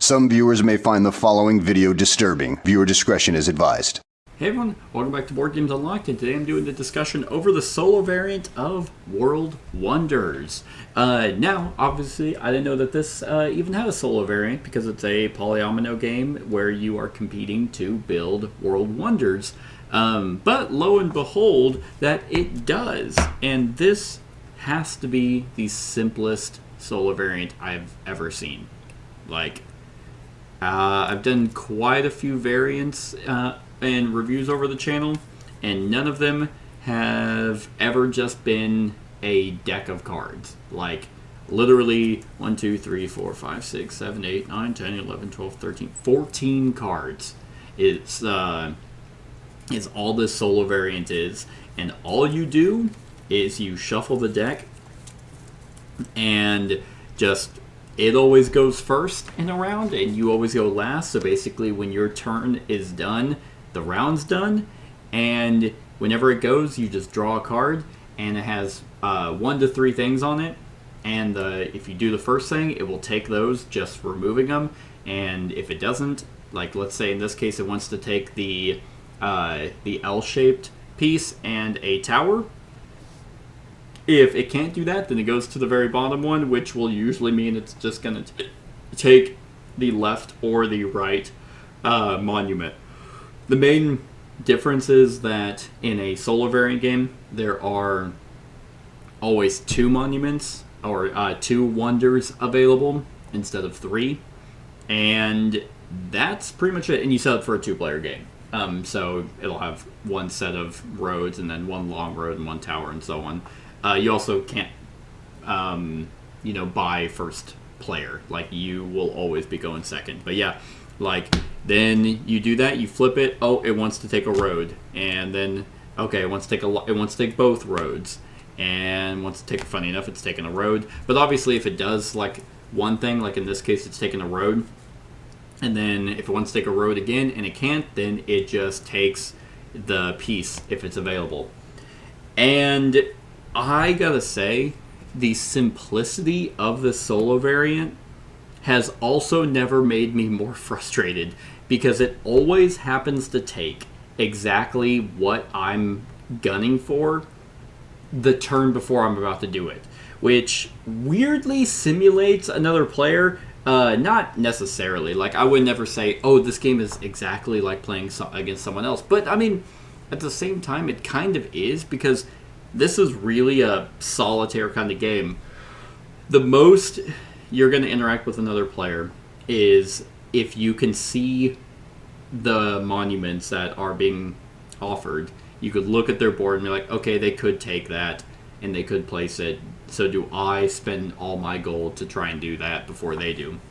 Some viewers may find the following video disturbing. Viewer discretion is advised. Hey everyone, welcome back to Board Games Unlocked, and today I'm doing the discussion over the solo variant of World Wonders. Now, obviously, I didn't know that this even had a solo variant because it's a polyomino game where you are competing to build World Wonders. But lo and behold, that it does, and this has to be the simplest solo variant I've ever seen. I've done quite a few variants and reviews over the channel, and none of them have ever just been a deck of cards. Like, literally 1, 2, 3, 4, 5, 6, 7, 8, 9, 10, 11, 12, 13, 14 cards. It's all this solo variant is, and all you do is you shuffle the deck, and just it always goes first in a round, and you always go last. So basically, when your turn is done, the round's done, and whenever it goes, you just draw a card, and it has 1 to 3 things on it. And if you do the first thing, it will take those, just removing them. And if it doesn't, like let's say in this case, it wants to take the L-shaped piece and a tower. If it can't do that, then it goes to the very bottom one, which will usually mean it's just going to take the left or the right monument. The main difference is that in a solo variant game, there are always 2 monuments or 2 wonders available instead of 3. And that's pretty much it. And you set up for a 2-player game. So it'll have 1 set of roads and then 1 long road and 1 tower and so on. You also can't, buy first player. Like, you will always be going second. But yeah, then you do that, you flip it. Oh, it wants to take a road, and then okay, it wants to take both roads, and wants to take. Funny enough, it's taking a road. But obviously, if it does one thing, like in this case, it's taking a road, and then if it wants to take a road again and it can't, then it just takes the piece if it's available. And I gotta say, the simplicity of the solo variant has also never made me more frustrated, because it always happens to take exactly what I'm gunning for the turn before I'm about to do it, which weirdly simulates another player. Not necessarily. I would never say, oh, this game is exactly like playing against someone else. But, I mean, at the same time, it kind of is, because this is really a solitaire kind of game. The most you're going to interact with another player is if you can see the monuments that are being offered. You could look at their board and be like, okay, they could take that and they could place it. So do I spend all my gold to try and do that before they do?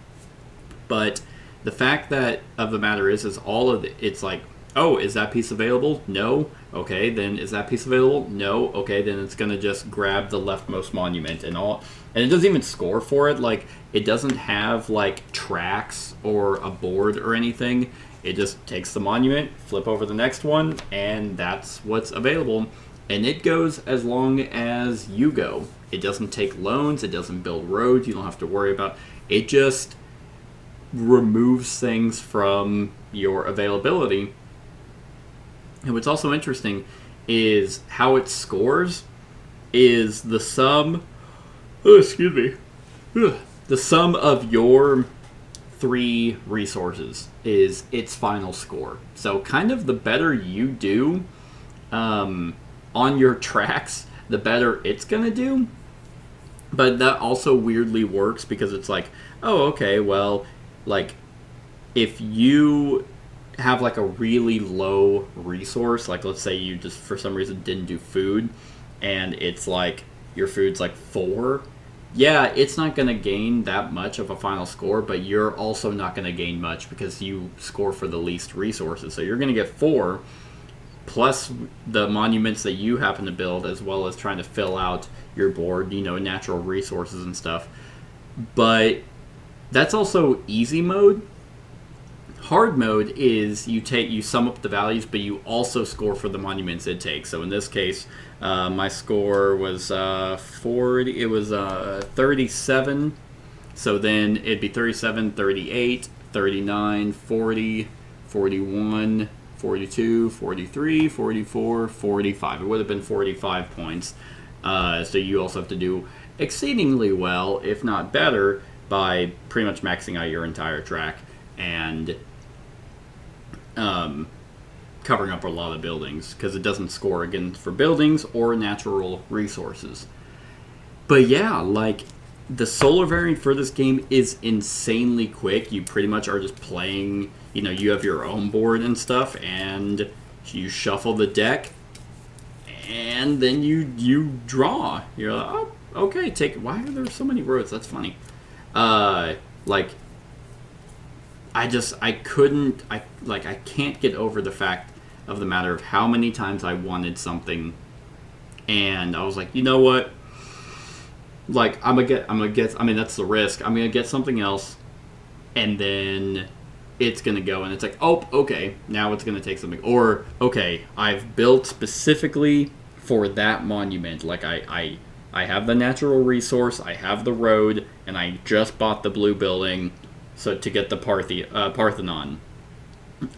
But the fact of the matter is all of it's like, oh, is that piece available? No. Okay, then is that piece available? No. Okay, then it's going to just grab the leftmost monument and all. And it doesn't even score for it. It doesn't have, tracks or a board or anything. It just takes the monument, flip over the next one, and that's what's available. And it goes as long as you go. It doesn't take loans. It doesn't build roads. You don't have to worry about. It just removes things from your availability. And what's also interesting is how it scores is the sum. Oh, excuse me. The sum of your 3 resources is its final score. So kind of the better you do on your tracks, the better it's going to do. But that also weirdly works because it's like, oh, okay, well, if you have a really low resource, let's say you just for some reason didn't do food, and it's your food's 4, yeah, it's not going to gain that much of a final score, but you're also not going to gain much because you score for the least resources. So you're going to get 4 plus the monuments that you happen to build, as well as trying to fill out your board, natural resources and stuff. But that's also easy mode. Hard mode is you sum up the values, but you also score for the monuments it takes. So in this case, my score was 40. It was 37. So then it'd be 37, 38, 39, 40, 41, 42, 43, 44, 45. It would have been 45 points. So you also have to do exceedingly well, if not better, by pretty much maxing out your entire track and covering up a lot of buildings, because it doesn't score again for buildings or natural resources. But yeah, like, the solar variant for this game is insanely quick. You pretty much are just playing, you have your own board and stuff, and you shuffle the deck, and then you draw. You're like, oh, okay, why are there so many roads? That's funny. I can't get over the fact of the matter of how many times I wanted something, and I was like, you know what? Like, I'm gonna get. I mean, that's the risk. I'm gonna get something else, and then it's gonna go, and it's like, oh, okay, now it's gonna take something, or okay, I've built specifically for that monument. Like, I have the natural resource, I have the road, and I just bought the blue building, so to get the Parthenon.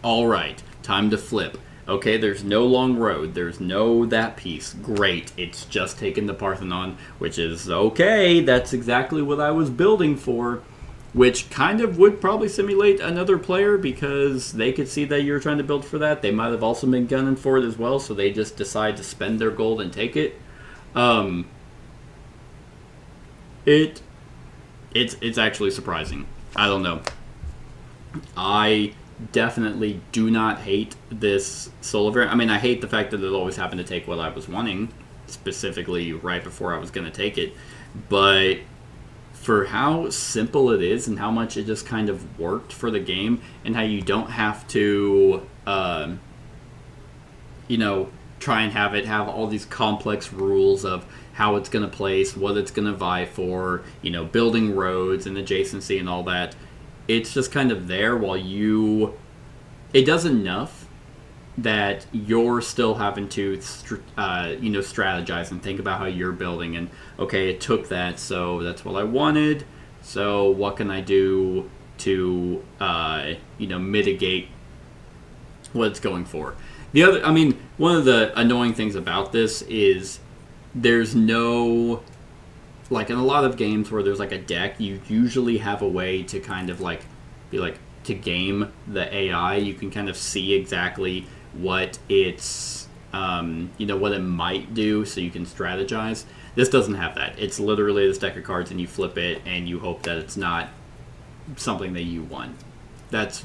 All right, time to flip. Okay, there's no long road. There's no that piece. Great. It's just taken the Parthenon, which is okay. That's exactly what I was building for, which kind of would probably simulate another player, because they could see that you're trying to build for that. They might have also been gunning for it as well, so they just decide to spend their gold and take it. It's actually surprising. I don't know. I definitely do not hate this solar variant. I mean, I hate the fact that it always happened to take what I was wanting, specifically right before I was going to take it. But for how simple it is and how much it just kind of worked for the game, and how you don't have to, try and have all these complex rules of how it's going to place, what it's going to vie for, building roads and adjacency and all that. It's just kind of there while it does enough that you're still having to, strategize and think about how you're building. And, okay, it took that, so that's what I wanted. So what can I do to, mitigate what it's going for? One of the annoying things about this is there's no... Like, in a lot of games where there's, like, a deck, you usually have a way to kind of, to game the AI. You can kind of see exactly what it's, what it might do, so you can strategize. This doesn't have that. It's literally this deck of cards, and you flip it, and you hope that it's not something that you want. That's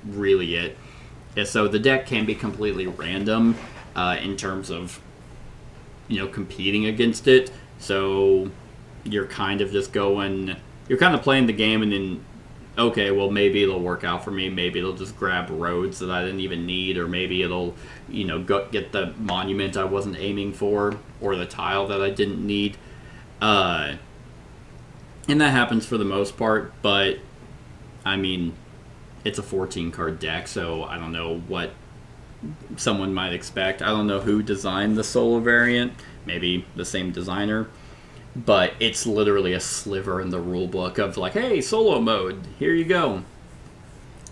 really it. Yeah, so the deck can be completely random in terms of, competing against it. So you're kind of just you're kind of playing the game, and then, okay, well, maybe it'll work out for me. Maybe it'll just grab roads that I didn't even need, or maybe it'll, get the monument I wasn't aiming for, or the tile that I didn't need. And that happens for the most part, but, it's a 14-card deck, so I don't know what someone might expect. I don't know who designed the solo variant. Maybe the same designer. But it's literally a sliver in the rule book of like, hey, solo mode, here you go.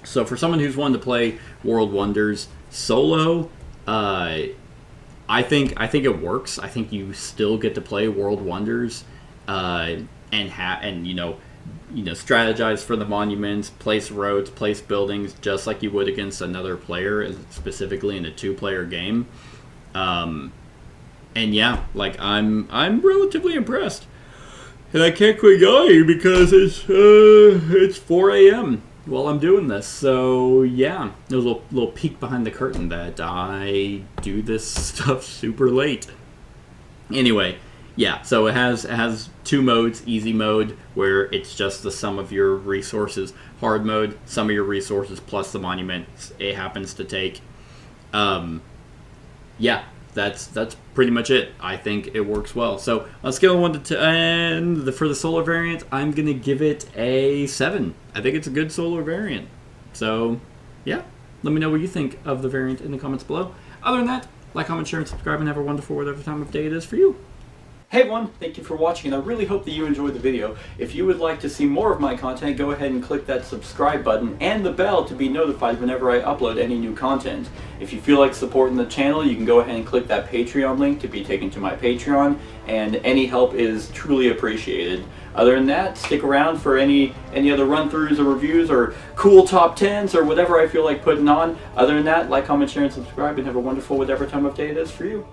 So for someone who's wanted to play World Wonders solo, I think it works. I think you still get to play World Wonders and strategize for the monuments, place roads, place buildings, just like you would against another player, specifically in a 2-player game. And yeah, like I'm relatively impressed, and I can't quit yelling because it's 4 a.m. while I'm doing this. So yeah, there's a little peek behind the curtain that I do this stuff super late. Anyway, yeah. So it has 2 modes: easy mode, where it's just the sum of your resources; hard mode, sum of your resources plus the monument it happens to take. Yeah. That's pretty much it. I think it works well. So on a scale of 1 to 10, for the solar variant, I'm going to give it a 7. I think it's a good solar variant. So, yeah. Let me know what you think of the variant in the comments below. Other than that, like, comment, share, and subscribe, and have a wonderful whatever time of day it is for you. Hey everyone, thank you for watching, and I really hope that you enjoyed the video. If you would like to see more of my content, go ahead and click that subscribe button and the bell to be notified whenever I upload any new content. If you feel like supporting the channel, you can go ahead and click that Patreon link to be taken to my Patreon, and any help is truly appreciated. Other than that, stick around for any other run-throughs or reviews or cool top 10s or whatever I feel like putting on. Other than that, like, comment, share, and subscribe, and have a wonderful whatever time of day it is for you.